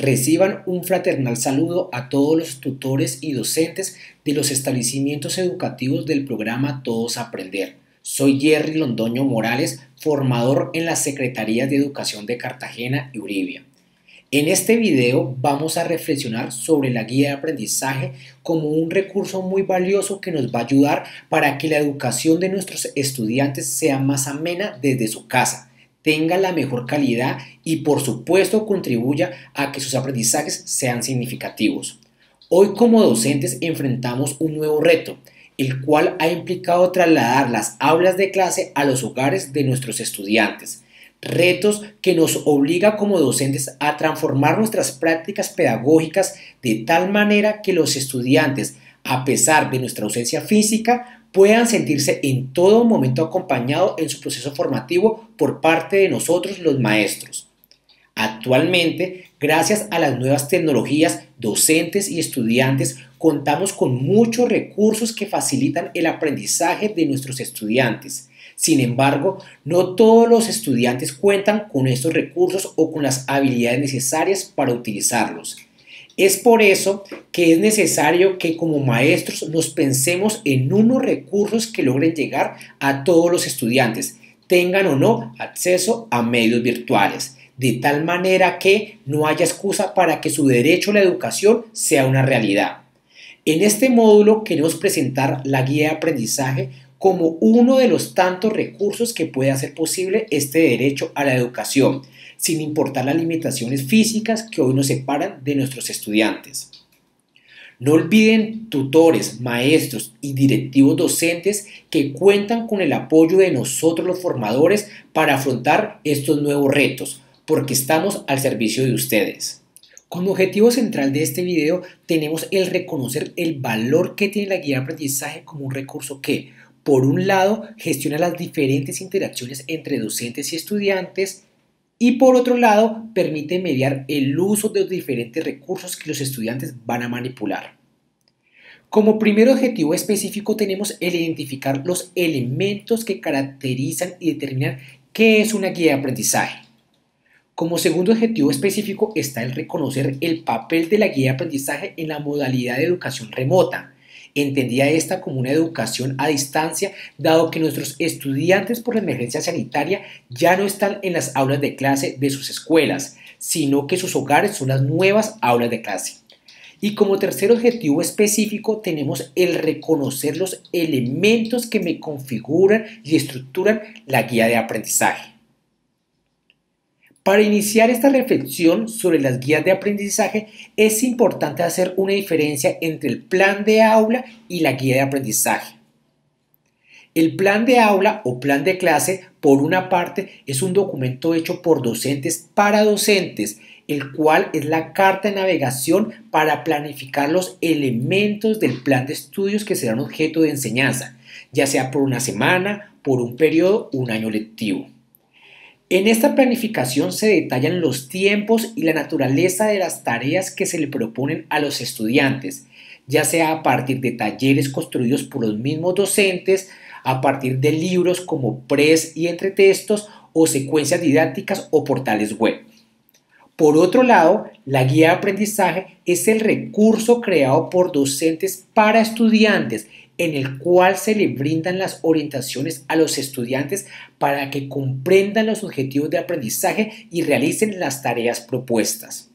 Reciban un fraternal saludo a todos los tutores y docentes de los establecimientos educativos del programa Todos Aprender. Soy Jerry Londoño Morales, formador en las Secretarías de Educación de Cartagena y Uribia. En este video vamos a reflexionar sobre la guía de aprendizaje como un recurso muy valioso que nos va a ayudar para que la educación de nuestros estudiantes sea más amena desde su casa, tenga la mejor calidad y por supuesto contribuya a que sus aprendizajes sean significativos. Hoy como docentes enfrentamos un nuevo reto, el cual ha implicado trasladar las aulas de clase a los hogares de nuestros estudiantes. Retos que nos obliga como docentes a transformar nuestras prácticas pedagógicas de tal manera que los estudiantes, a pesar de nuestra ausencia física, puedan sentirse en todo momento acompañados en su proceso formativo por parte de nosotros los maestros. Actualmente, gracias a las nuevas tecnologías, docentes y estudiantes contamos con muchos recursos que facilitan el aprendizaje de nuestros estudiantes. Sin embargo, no todos los estudiantes cuentan con estos recursos o con las habilidades necesarias para utilizarlos. Es por eso que es necesario que como maestros nos pensemos en unos recursos que logren llegar a todos los estudiantes, tengan o no acceso a medios virtuales, de tal manera que no haya excusa para que su derecho a la educación sea una realidad. En este módulo queremos presentar la guía de aprendizaje como uno de los tantos recursos que puede hacer posible este derecho a la educación, sin importar las limitaciones físicas que hoy nos separan de nuestros estudiantes. No olviden, tutores, maestros y directivos docentes, que cuentan con el apoyo de nosotros los formadores para afrontar estos nuevos retos, porque estamos al servicio de ustedes. Como objetivo central de este video tenemos el reconocer el valor que tiene la guía de aprendizaje como un recurso que, por un lado, gestiona las diferentes interacciones entre docentes y estudiantes y por otro lado, permite mediar el uso de los diferentes recursos que los estudiantes van a manipular. Como primer objetivo específico tenemos el identificar los elementos que caracterizan y determinan qué es una guía de aprendizaje. Como segundo objetivo específico está el reconocer el papel de la guía de aprendizaje en la modalidad de educación remota, entendida esta como una educación a distancia, dado que nuestros estudiantes por la emergencia sanitaria ya no están en las aulas de clase de sus escuelas, sino que sus hogares son las nuevas aulas de clase. Y como tercer objetivo específico tenemos el reconocer los elementos que me configuran y estructuran la guía de aprendizaje. Para iniciar esta reflexión sobre las guías de aprendizaje es importante hacer una diferencia entre el plan de aula y la guía de aprendizaje. El plan de aula o plan de clase, por una parte, es un documento hecho por docentes para docentes, el cual es la carta de navegación para planificar los elementos del plan de estudios que serán objeto de enseñanza, ya sea por una semana, por un periodo o un año lectivo. En esta planificación se detallan los tiempos y la naturaleza de las tareas que se le proponen a los estudiantes, ya sea a partir de talleres construidos por los mismos docentes, a partir de libros como PRES y entretextos o secuencias didácticas o portales web. Por otro lado, la guía de aprendizaje es el recurso creado por docentes para estudiantes, en el cual se le brindan las orientaciones a los estudiantes para que comprendan los objetivos de aprendizaje y realicen las tareas propuestas.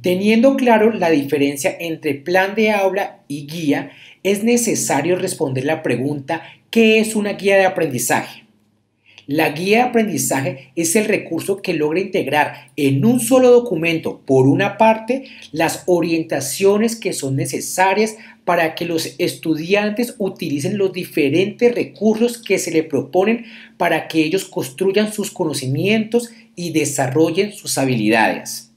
Teniendo claro la diferencia entre plan de aula y guía, es necesario responder la pregunta ¿qué es una guía de aprendizaje? La guía de aprendizaje es el recurso que logra integrar en un solo documento, por una parte, las orientaciones que son necesarias para que los estudiantes utilicen los diferentes recursos que se le proponen para que ellos construyan sus conocimientos y desarrollen sus habilidades.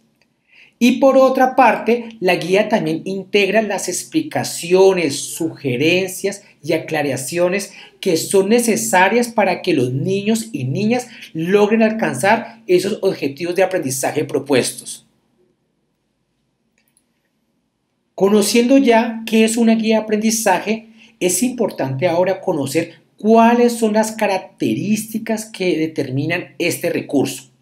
Y por otra parte, la guía también integra las explicaciones, sugerencias y aclaraciones que son necesarias para que los niños y niñas logren alcanzar esos objetivos de aprendizaje propuestos. Conociendo ya qué es una guía de aprendizaje, es importante ahora conocer cuáles son las características que determinan este recurso.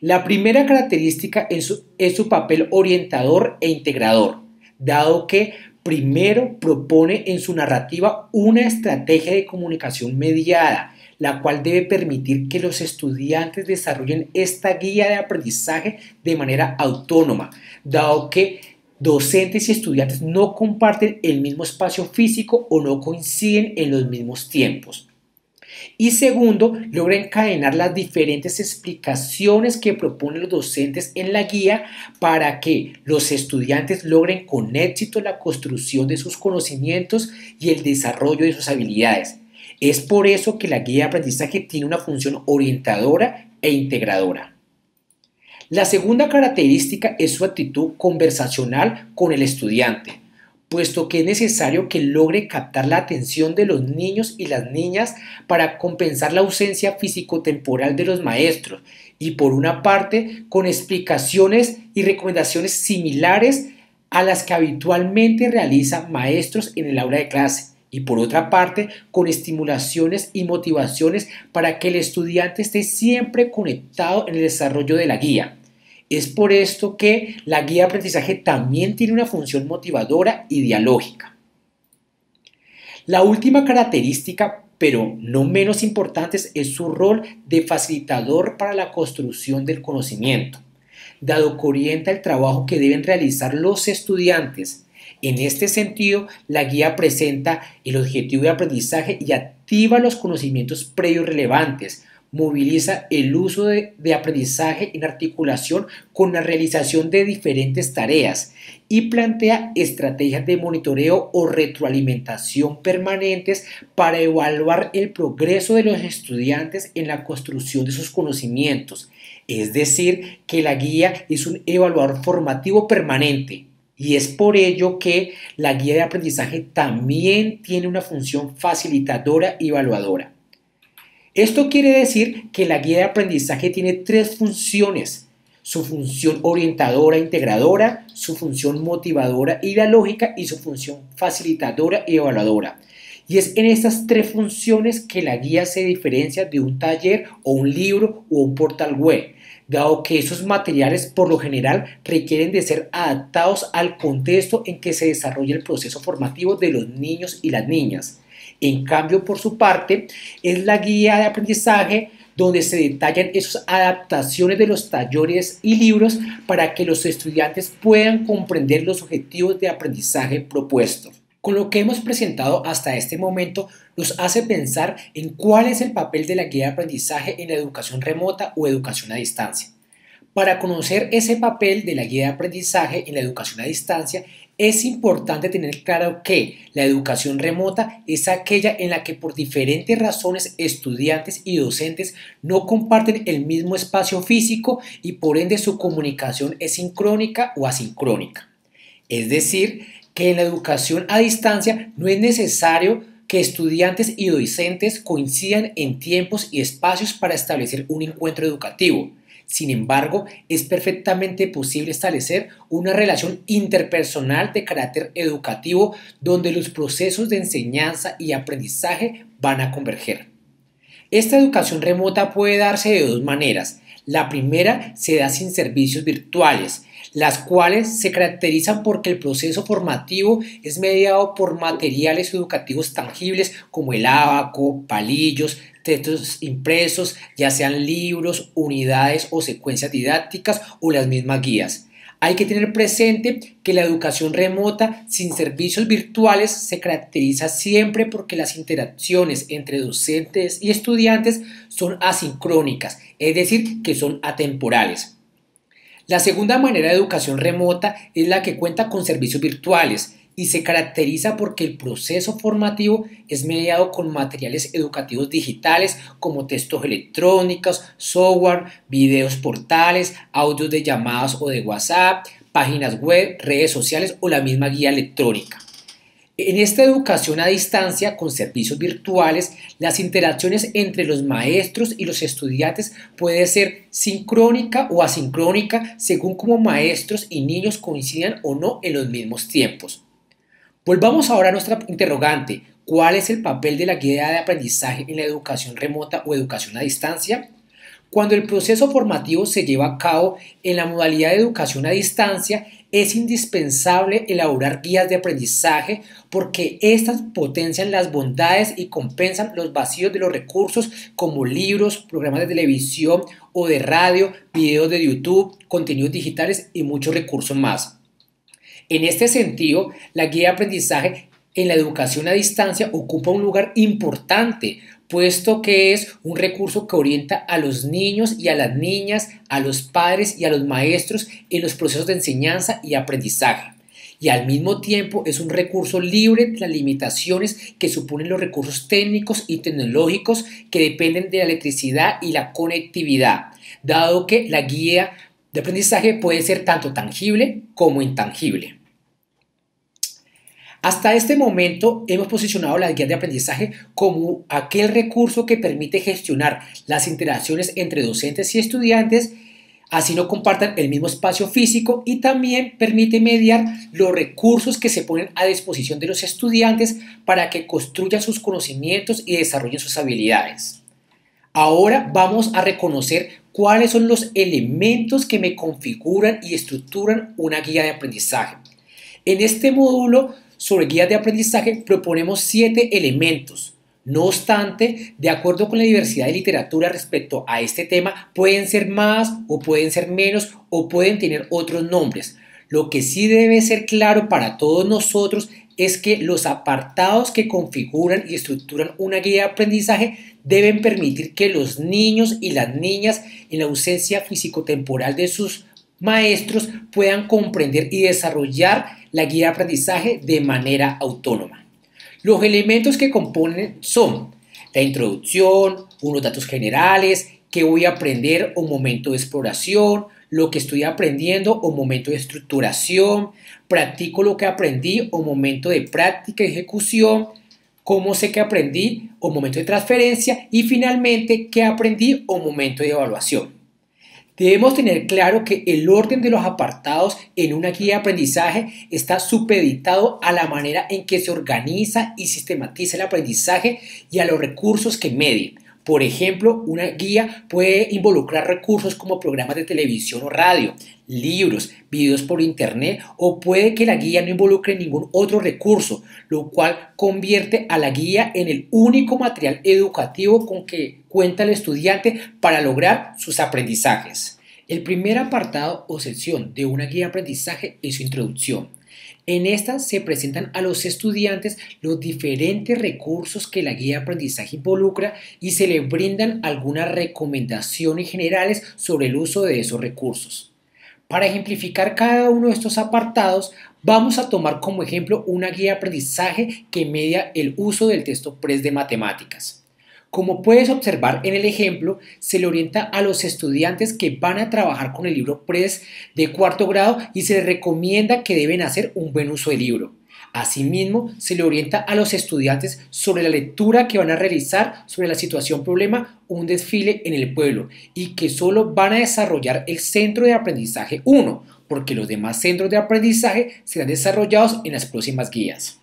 La primera característica es su papel orientador e integrador, dado que primero propone en su narrativa una estrategia de comunicación mediada, la cual debe permitir que los estudiantes desarrollen esta guía de aprendizaje de manera autónoma, dado que docentes y estudiantes no comparten el mismo espacio físico o no coinciden en los mismos tiempos. Y segundo, logra encadenar las diferentes explicaciones que proponen los docentes en la guía para que los estudiantes logren con éxito la construcción de sus conocimientos y el desarrollo de sus habilidades. Es por eso que la guía de aprendizaje tiene una función orientadora e integradora. La segunda característica es su actitud conversacional con el estudiante, puesto que es necesario que logre captar la atención de los niños y las niñas para compensar la ausencia físico-temporal de los maestros y por una parte con explicaciones y recomendaciones similares a las que habitualmente realizan maestros en el aula de clase y por otra parte con estimulaciones y motivaciones para que el estudiante esté siempre conectado en el desarrollo de la guía. Es por esto que la guía de aprendizaje también tiene una función motivadora y dialógica. La última característica, pero no menos importante, es su rol de facilitador para la construcción del conocimiento, dado que orienta el trabajo que deben realizar los estudiantes. En este sentido, la guía presenta el objetivo de aprendizaje y activa los conocimientos previos relevantes, moviliza el uso de aprendizaje en articulación con la realización de diferentes tareas y plantea estrategias de monitoreo o retroalimentación permanentes para evaluar el progreso de los estudiantes en la construcción de sus conocimientos. Es decir, que la guía es un evaluador formativo permanente. Y es por ello que la guía de aprendizaje también tiene una función facilitadora y evaluadora. Esto quiere decir que la guía de aprendizaje tiene tres funciones: su función orientadora e integradora, su función motivadora y dialógica y su función facilitadora y evaluadora. Y es en estas tres funciones que la guía se diferencia de un taller o un libro o un portal web, dado que esos materiales por lo general requieren de ser adaptados al contexto en que se desarrolla el proceso formativo de los niños y las niñas. En cambio, por su parte, es la guía de aprendizaje donde se detallan esas adaptaciones de los talleres y libros para que los estudiantes puedan comprender los objetivos de aprendizaje propuestos. Con lo que hemos presentado hasta este momento, nos hace pensar en cuál es el papel de la guía de aprendizaje en la educación remota o educación a distancia. Para conocer ese papel de la guía de aprendizaje en la educación a distancia, es importante tener claro que la educación remota es aquella en la que por diferentes razones estudiantes y docentes no comparten el mismo espacio físico y por ende su comunicación es sincrónica o asincrónica. Es decir, que en la educación a distancia no es necesario que estudiantes y docentes coincidan en tiempos y espacios para establecer un encuentro educativo. Sin embargo, es perfectamente posible establecer una relación interpersonal de carácter educativo donde los procesos de enseñanza y aprendizaje van a converger. Esta educación remota puede darse de dos maneras. La primera se da sin servicios virtuales, las cuales se caracterizan porque el proceso formativo es mediado por materiales educativos tangibles como el ábaco, palillos, textos impresos, ya sean libros, unidades o secuencias didácticas o las mismas guías. Hay que tener presente que la educación remota sin servicios virtuales se caracteriza siempre porque las interacciones entre docentes y estudiantes son asincrónicas, es decir, que son atemporales. La segunda manera de educación remota es la que cuenta con servicios virtuales y se caracteriza porque el proceso formativo es mediado con materiales educativos digitales como textos electrónicos, software, videos portales, audios de llamadas o de WhatsApp, páginas web, redes sociales o la misma guía electrónica. En esta educación a distancia con servicios virtuales, las interacciones entre los maestros y los estudiantes puede ser sincrónica o asincrónica según cómo maestros y niños coincidan o no en los mismos tiempos. Volvamos ahora a nuestra interrogante: ¿cuál es el papel de la guía de aprendizaje en la educación remota o educación a distancia? Cuando el proceso formativo se lleva a cabo en la modalidad de educación a distancia, es indispensable elaborar guías de aprendizaje porque éstas potencian las bondades y compensan los vacíos de los recursos como libros, programas de televisión o de radio, videos de YouTube, contenidos digitales y muchos recursos más. En este sentido, la guía de aprendizaje en la educación a distancia ocupa un lugar importante, puesto que es un recurso que orienta a los niños y a las niñas, a los padres y a los maestros en los procesos de enseñanza y aprendizaje. Y al mismo tiempo es un recurso libre de las limitaciones que suponen los recursos técnicos y tecnológicos que dependen de la electricidad y la conectividad, dado que la guía de aprendizaje puede ser tanto tangible como intangible. Hasta este momento hemos posicionado las guías de aprendizaje como aquel recurso que permite gestionar las interacciones entre docentes y estudiantes, así no compartan el mismo espacio físico, y también permite mediar los recursos que se ponen a disposición de los estudiantes para que construyan sus conocimientos y desarrollen sus habilidades. Ahora vamos a reconocer cuáles son los elementos que me configuran y estructuran una guía de aprendizaje. En este módulo sobre guías de aprendizaje proponemos 7 elementos. No obstante, de acuerdo con la diversidad de literatura respecto a este tema, pueden ser más o pueden ser menos o pueden tener otros nombres. Lo que sí debe ser claro para todos nosotros es que los apartados que configuran y estructuran una guía de aprendizaje deben permitir que los niños y las niñas, en la ausencia físico-temporal de sus maestros, puedan comprender y desarrollar la guía de aprendizaje de manera autónoma. Los elementos que componen son la introducción, unos datos generales, qué voy a aprender o momento de exploración, lo que estoy aprendiendo o momento de estructuración, practico lo que aprendí o momento de práctica y ejecución, cómo sé que aprendí o momento de transferencia y finalmente qué aprendí o momento de evaluación. Debemos tener claro que el orden de los apartados en una guía de aprendizaje está supeditado a la manera en que se organiza y sistematiza el aprendizaje y a los recursos que medie. Por ejemplo, una guía puede involucrar recursos como programas de televisión o radio, libros, videos por internet, o puede que la guía no involucre ningún otro recurso, lo cual convierte a la guía en el único material educativo con que cuenta el estudiante para lograr sus aprendizajes. El primer apartado o sección de una guía de aprendizaje es su introducción. En esta se presentan a los estudiantes los diferentes recursos que la guía de aprendizaje involucra y se les brindan algunas recomendaciones generales sobre el uso de esos recursos. Para ejemplificar cada uno de estos apartados, vamos a tomar como ejemplo una guía de aprendizaje que media el uso del texto PRES de matemáticas. Como puedes observar en el ejemplo, se le orienta a los estudiantes que van a trabajar con el libro PRES de cuarto grado y se les recomienda que deben hacer un buen uso del libro. Asimismo, se le orienta a los estudiantes sobre la lectura que van a realizar sobre la situación problema o un desfile en el pueblo y que solo van a desarrollar el centro de aprendizaje 1, porque los demás centros de aprendizaje serán desarrollados en las próximas guías.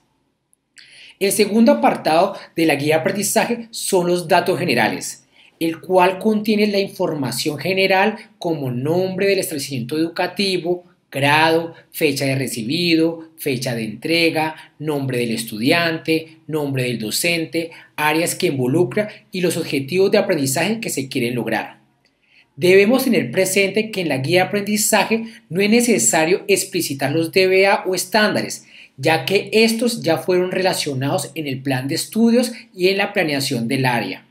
El segundo apartado de la guía de aprendizaje son los datos generales, el cual contiene la información general como nombre del establecimiento educativo, grado, fecha de recibido, fecha de entrega, nombre del estudiante, nombre del docente, áreas que involucra y los objetivos de aprendizaje que se quieren lograr. Debemos tener presente que en la guía de aprendizaje no es necesario explicitar los DBA o estándares, ya que estos ya fueron relacionados en el plan de estudios y en la planeación del área.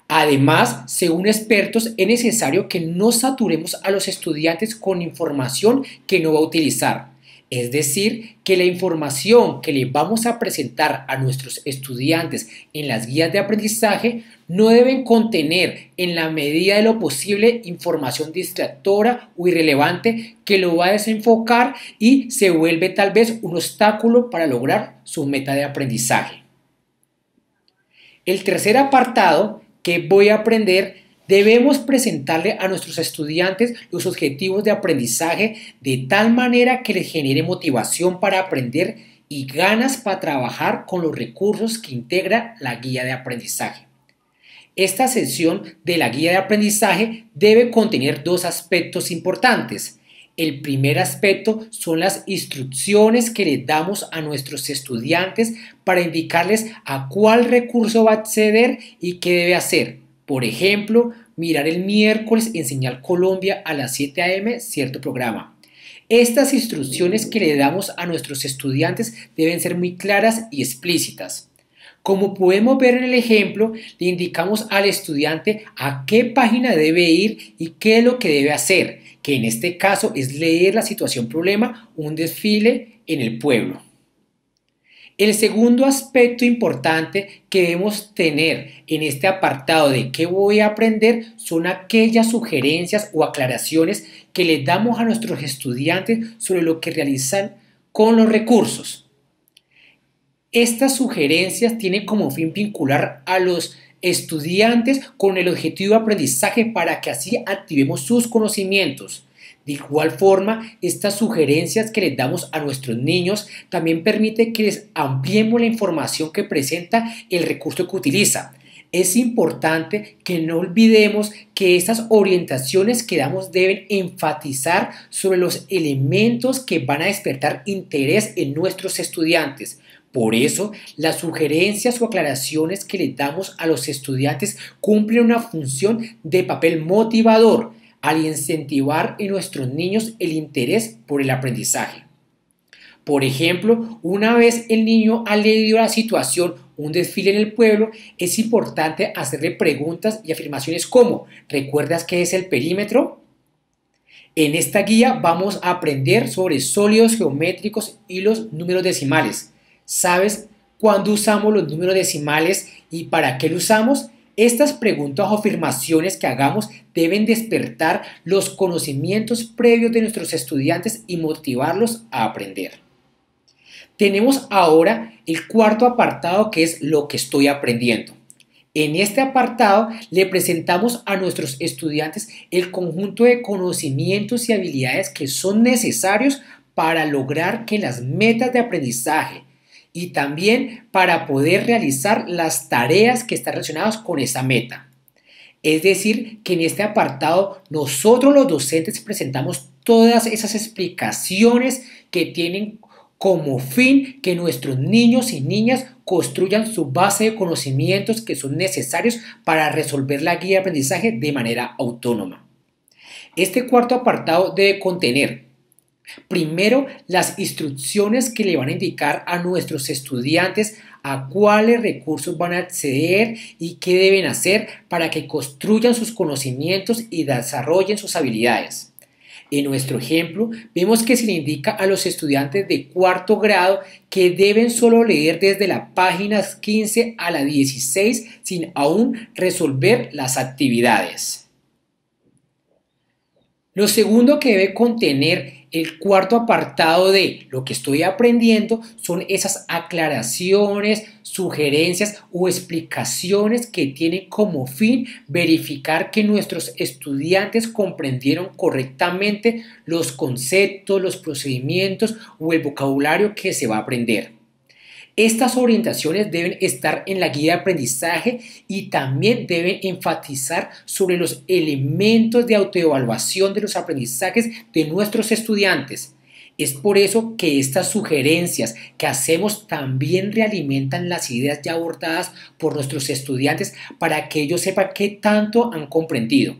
Además, según expertos, es necesario que no saturemos a los estudiantes con información que no va a utilizar. Es decir, que la información que le vamos a presentar a nuestros estudiantes en las guías de aprendizaje no deben contener, en la medida de lo posible, información distractora o irrelevante que lo va a desenfocar y se vuelve tal vez un obstáculo para lograr su meta de aprendizaje. El tercer apartado, que voy a aprender, debemos presentarle a nuestros estudiantes los objetivos de aprendizaje de tal manera que les genere motivación para aprender y ganas para trabajar con los recursos que integra la guía de aprendizaje. Esta sección de la guía de aprendizaje debe contener dos aspectos importantes. El primer aspecto son las instrucciones que le damos a nuestros estudiantes para indicarles a cuál recurso va a acceder y qué debe hacer. Por ejemplo, mirar el miércoles en Señal Colombia a las 7 a.m. cierto programa. Estas instrucciones que le damos a nuestros estudiantes deben ser muy claras y explícitas. Como podemos ver en el ejemplo, le indicamos al estudiante a qué página debe ir y qué es lo que debe hacer, que en este caso es leer la situación problema, un desfile en el pueblo. El segundo aspecto importante que debemos tener en este apartado de qué voy a aprender son aquellas sugerencias o aclaraciones que le damos a nuestros estudiantes sobre lo que realizan con los recursos. Estas sugerencias tienen como fin vincular a los estudiantes con el objetivo de aprendizaje para que así activemos sus conocimientos. De igual forma, estas sugerencias que les damos a nuestros niños también permite que les ampliemos la información que presenta el recurso que utiliza. Es importante que no olvidemos que estas orientaciones que damos deben enfatizar sobre los elementos que van a despertar interés en nuestros estudiantes. Por eso, las sugerencias o aclaraciones que le damos a los estudiantes cumplen una función de papel motivador al incentivar en nuestros niños el interés por el aprendizaje. Por ejemplo, una vez el niño ha leído la situación, un desfile en el pueblo, es importante hacerle preguntas y afirmaciones como: ¿recuerdas qué es el perímetro? En esta guía vamos a aprender sobre sólidos geométricos y los números decimales. ¿Sabes cuándo usamos los números decimales y para qué los usamos? Estas preguntas o afirmaciones que hagamos deben despertar los conocimientos previos de nuestros estudiantes y motivarlos a aprender. Tenemos ahora el cuarto apartado, que es lo que estoy aprendiendo. En este apartado le presentamos a nuestros estudiantes el conjunto de conocimientos y habilidades que son necesarios para lograr que las metas de aprendizaje y también para poder realizar las tareas que están relacionadas con esa meta. Es decir, que en este apartado nosotros los docentes presentamos todas esas explicaciones que tienen como fin que nuestros niños y niñas construyan su base de conocimientos que son necesarios para resolver la guía de aprendizaje de manera autónoma. Este cuarto apartado debe contener primero, las instrucciones que le van a indicar a nuestros estudiantes a cuáles recursos van a acceder y qué deben hacer para que construyan sus conocimientos y desarrollen sus habilidades. En nuestro ejemplo, vemos que se le indica a los estudiantes de cuarto grado que deben solo leer desde las páginas 15 a la 16 sin aún resolver las actividades. Lo segundo que debe contener el cuarto apartado de lo que estoy aprendiendo son esas aclaraciones, sugerencias o explicaciones que tienen como fin verificar que nuestros estudiantes comprendieron correctamente los conceptos, los procedimientos o el vocabulario que se va a aprender. Estas orientaciones deben estar en la guía de aprendizaje y también deben enfatizar sobre los elementos de autoevaluación de los aprendizajes de nuestros estudiantes. Es por eso que estas sugerencias que hacemos también realimentan las ideas ya abordadas por nuestros estudiantes para que ellos sepan qué tanto han comprendido.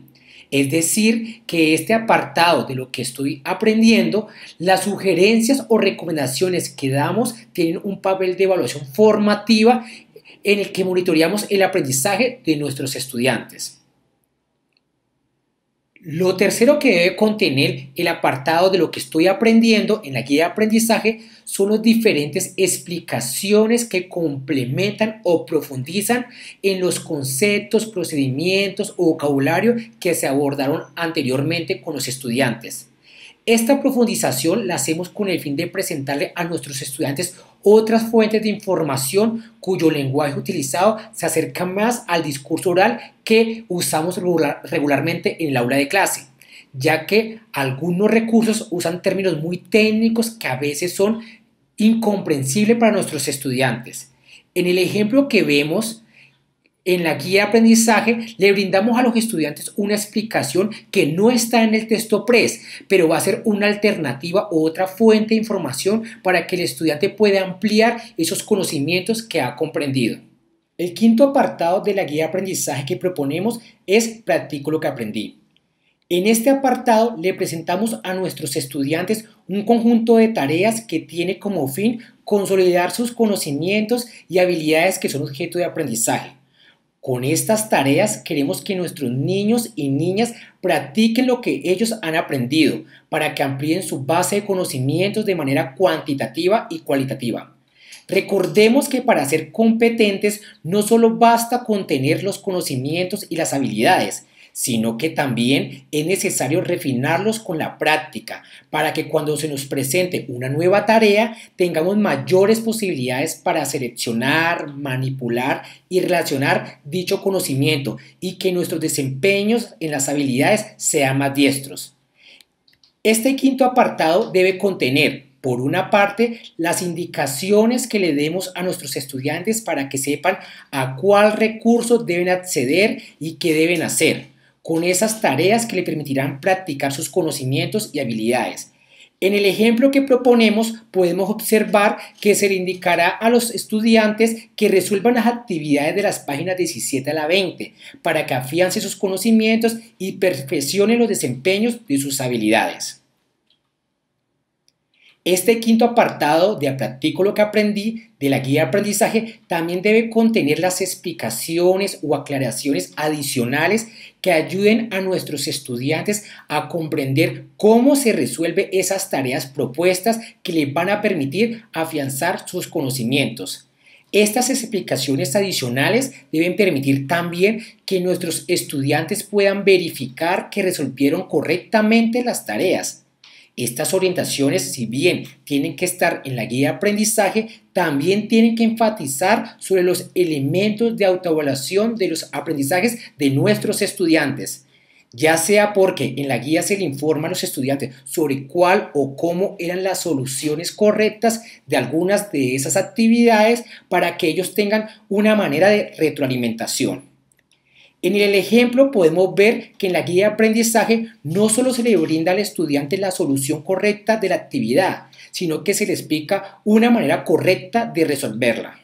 Es decir, que este apartado de lo que estoy aprendiendo, las sugerencias o recomendaciones que damos tienen un papel de evaluación formativa en el que monitoreamos el aprendizaje de nuestros estudiantes. Lo tercero que debe contener el apartado de lo que estoy aprendiendo en la guía de aprendizaje son las diferentes explicaciones que complementan o profundizan en los conceptos, procedimientos o vocabulario que se abordaron anteriormente con los estudiantes. Esta profundización la hacemos con el fin de presentarle a nuestros estudiantes otras fuentes de información cuyo lenguaje utilizado se acerca más al discurso oral que usamos regularmente en el aula de clase, ya que algunos recursos usan términos muy técnicos que a veces son incomprensibles para nuestros estudiantes. En el ejemplo que vemos, En la guía de aprendizaje le brindamos a los estudiantes una explicación que no está en el texto PRES, pero va a ser una alternativa o otra fuente de información para que el estudiante pueda ampliar esos conocimientos que ha comprendido. El quinto apartado de la guía de aprendizaje que proponemos es Practico lo que aprendí. En este apartado le presentamos a nuestros estudiantes un conjunto de tareas que tiene como fin consolidar sus conocimientos y habilidades que son objeto de aprendizaje. Con estas tareas queremos que nuestros niños y niñas practiquen lo que ellos han aprendido para que amplíen su base de conocimientos de manera cuantitativa y cualitativa. Recordemos que para ser competentes no solo basta con tener los conocimientos y las habilidades, sino que también es necesario refinarlos con la práctica para que cuando se nos presente una nueva tarea tengamos mayores posibilidades para seleccionar, manipular y relacionar dicho conocimiento y que nuestros desempeños en las habilidades sean más diestros. Este quinto apartado debe contener, por una parte, las indicaciones que le demos a nuestros estudiantes para que sepan a cuál recurso deben acceder y qué deben hacer, con esas tareas que le permitirán practicar sus conocimientos y habilidades. En el ejemplo que proponemos podemos observar que se le indicará a los estudiantes que resuelvan las actividades de las páginas 17 a la 20 para que afiancen sus conocimientos y perfeccionen los desempeños de sus habilidades. Este quinto apartado de Practico lo que aprendí de la guía de aprendizaje también debe contener las explicaciones o aclaraciones adicionales que ayuden a nuestros estudiantes a comprender cómo se resuelven esas tareas propuestas que les van a permitir afianzar sus conocimientos. Estas explicaciones adicionales deben permitir también que nuestros estudiantes puedan verificar que resolvieron correctamente las tareas. Estas orientaciones, si bien tienen que estar en la guía de aprendizaje, también tienen que enfatizar sobre los elementos de autoevaluación de los aprendizajes de nuestros estudiantes, ya sea porque en la guía se le informa a los estudiantes sobre cuál o cómo eran las soluciones correctas de algunas de esas actividades para que ellos tengan una manera de retroalimentación. En el ejemplo podemos ver que en la guía de aprendizaje no solo se le brinda al estudiante la solución correcta de la actividad, sino que se le explica una manera correcta de resolverla.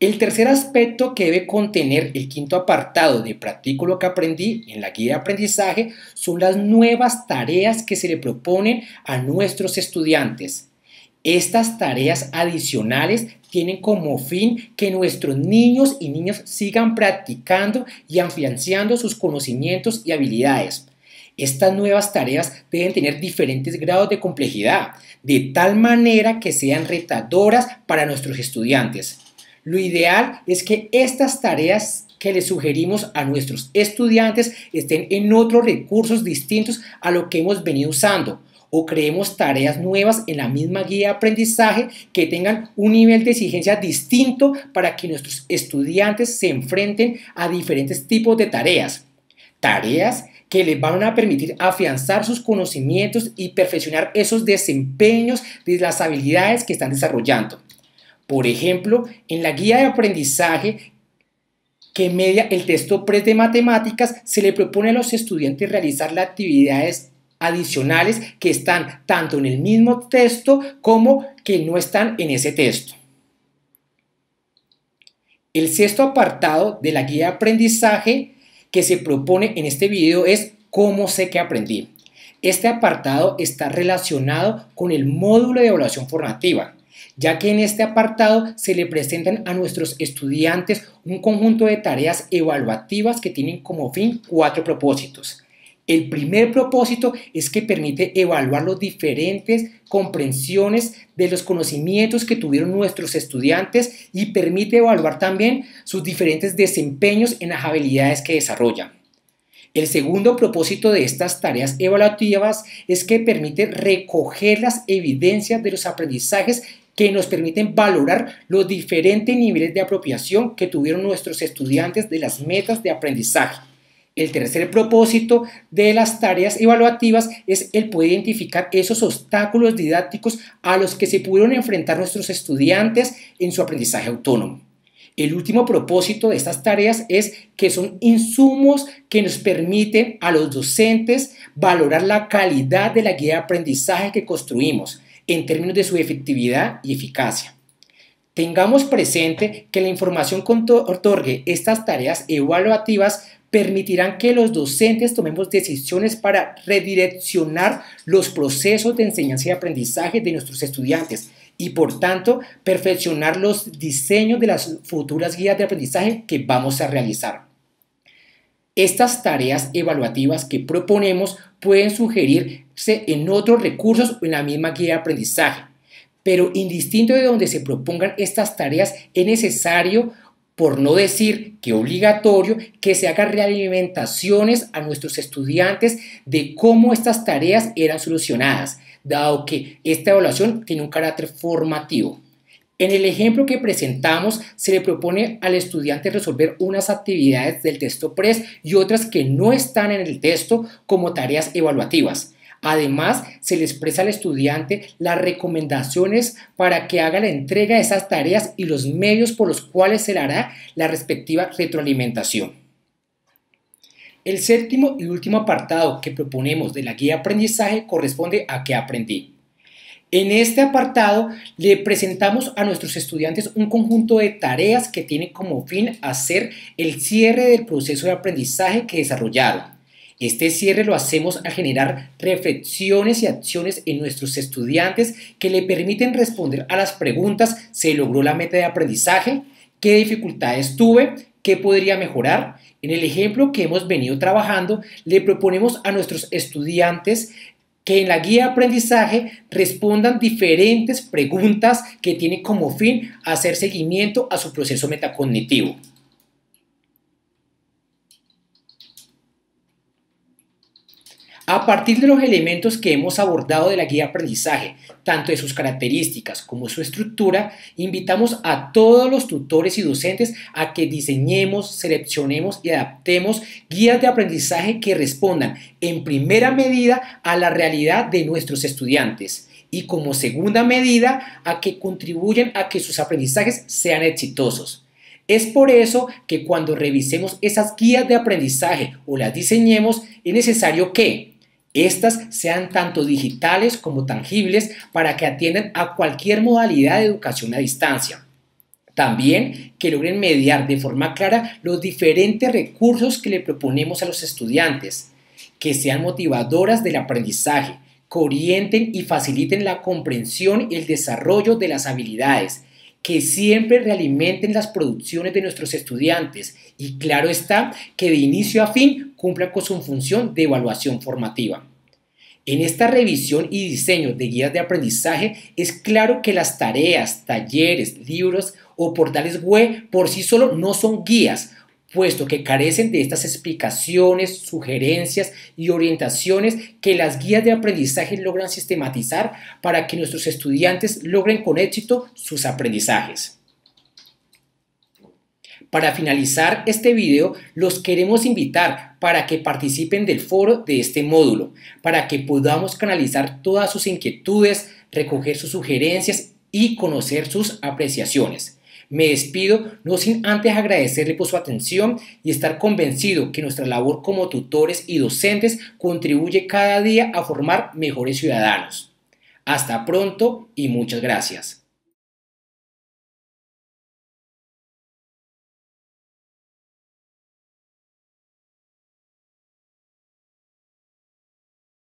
El tercer aspecto que debe contener el quinto apartado de Practico lo que aprendí en la guía de aprendizaje son las nuevas tareas que se le proponen a nuestros estudiantes. Estas tareas adicionales tienen como fin que nuestros niños y niñas sigan practicando y afianzando sus conocimientos y habilidades. Estas nuevas tareas deben tener diferentes grados de complejidad, de tal manera que sean retadoras para nuestros estudiantes. Lo ideal es que estas tareas que les sugerimos a nuestros estudiantes estén en otros recursos distintos a lo que hemos venido usando, o creemos tareas nuevas en la misma guía de aprendizaje que tengan un nivel de exigencia distinto para que nuestros estudiantes se enfrenten a diferentes tipos de tareas. Tareas que les van a permitir afianzar sus conocimientos y perfeccionar esos desempeños de las habilidades que están desarrollando. Por ejemplo, en la guía de aprendizaje que media el texto PRES de matemáticas, se le propone a los estudiantes realizar las actividades adicionales que están tanto en el mismo texto como que no están en ese texto. El sexto apartado de la guía de aprendizaje que se propone en este video es ¿Cómo sé que aprendí? Este apartado está relacionado con el módulo de evaluación formativa, ya que en este apartado se le presentan a nuestros estudiantes un conjunto de tareas evaluativas que tienen como fin 4 propósitos. El primer propósito es que permite evaluar las diferentes comprensiones de los conocimientos que tuvieron nuestros estudiantes y permite evaluar también sus diferentes desempeños en las habilidades que desarrollan. El segundo propósito de estas tareas evaluativas es que permite recoger las evidencias de los aprendizajes que nos permiten valorar los diferentes niveles de apropiación que tuvieron nuestros estudiantes de las metas de aprendizaje. El tercer propósito de las tareas evaluativas es el poder identificar esos obstáculos didácticos a los que se pudieron enfrentar nuestros estudiantes en su aprendizaje autónomo. El último propósito de estas tareas es que son insumos que nos permiten a los docentes valorar la calidad de la guía de aprendizaje que construimos en términos de su efectividad y eficacia. Tengamos presente que la información que otorgue estas tareas evaluativas permitirán que los docentes tomemos decisiones para redireccionar los procesos de enseñanza y aprendizaje de nuestros estudiantes y, por tanto, perfeccionar los diseños de las futuras guías de aprendizaje que vamos a realizar. Estas tareas evaluativas que proponemos pueden sugerirse en otros recursos o en la misma guía de aprendizaje, pero indistinto de donde se propongan estas tareas, es necesario, por no decir que obligatorio, que se hagan realimentaciones a nuestros estudiantes de cómo estas tareas eran solucionadas, dado que esta evaluación tiene un carácter formativo. En el ejemplo que presentamos, se le propone al estudiante resolver unas actividades del texto PRES y otras que no están en el texto como tareas evaluativas. Además, se le expresa al estudiante las recomendaciones para que haga la entrega de esas tareas y los medios por los cuales se le hará la respectiva retroalimentación. El séptimo y último apartado que proponemos de la guía de aprendizaje corresponde a ¿qué aprendí? En este apartado le presentamos a nuestros estudiantes un conjunto de tareas que tienen como fin hacer el cierre del proceso de aprendizaje que desarrollaron. Este cierre lo hacemos al generar reflexiones y acciones en nuestros estudiantes que le permiten responder a las preguntas: ¿se logró la meta de aprendizaje? ¿Qué dificultades tuve? ¿Qué podría mejorar? En el ejemplo que hemos venido trabajando, le proponemos a nuestros estudiantes que en la guía de aprendizaje respondan diferentes preguntas que tienen como fin hacer seguimiento a su proceso metacognitivo. A partir de los elementos que hemos abordado de la guía de aprendizaje, tanto de sus características como su estructura, invitamos a todos los tutores y docentes a que diseñemos, seleccionemos y adaptemos guías de aprendizaje que respondan en primera medida a la realidad de nuestros estudiantes y como segunda medida a que contribuyan a que sus aprendizajes sean exitosos. Es por eso que cuando revisemos esas guías de aprendizaje o las diseñemos, es necesario que estas sean tanto digitales como tangibles para que atiendan a cualquier modalidad de educación a distancia. También que logren mediar de forma clara los diferentes recursos que le proponemos a los estudiantes, que sean motivadoras del aprendizaje, que orienten y faciliten la comprensión y el desarrollo de las habilidades, que siempre realimenten las producciones de nuestros estudiantes y claro está que de inicio a fin cumplan con su función de evaluación formativa. En esta revisión y diseño de guías de aprendizaje es claro que las tareas, talleres, libros o portales web por sí solo no son guías, puesto que carecen de estas explicaciones, sugerencias y orientaciones que las guías de aprendizaje logran sistematizar para que nuestros estudiantes logren con éxito sus aprendizajes. Para finalizar este video, los queremos invitar para que participen del foro de este módulo, para que podamos canalizar todas sus inquietudes, recoger sus sugerencias y conocer sus apreciaciones. Me despido no sin antes agradecerle por su atención y estar convencido que nuestra labor como tutores y docentes contribuye cada día a formar mejores ciudadanos. Hasta pronto y muchas gracias.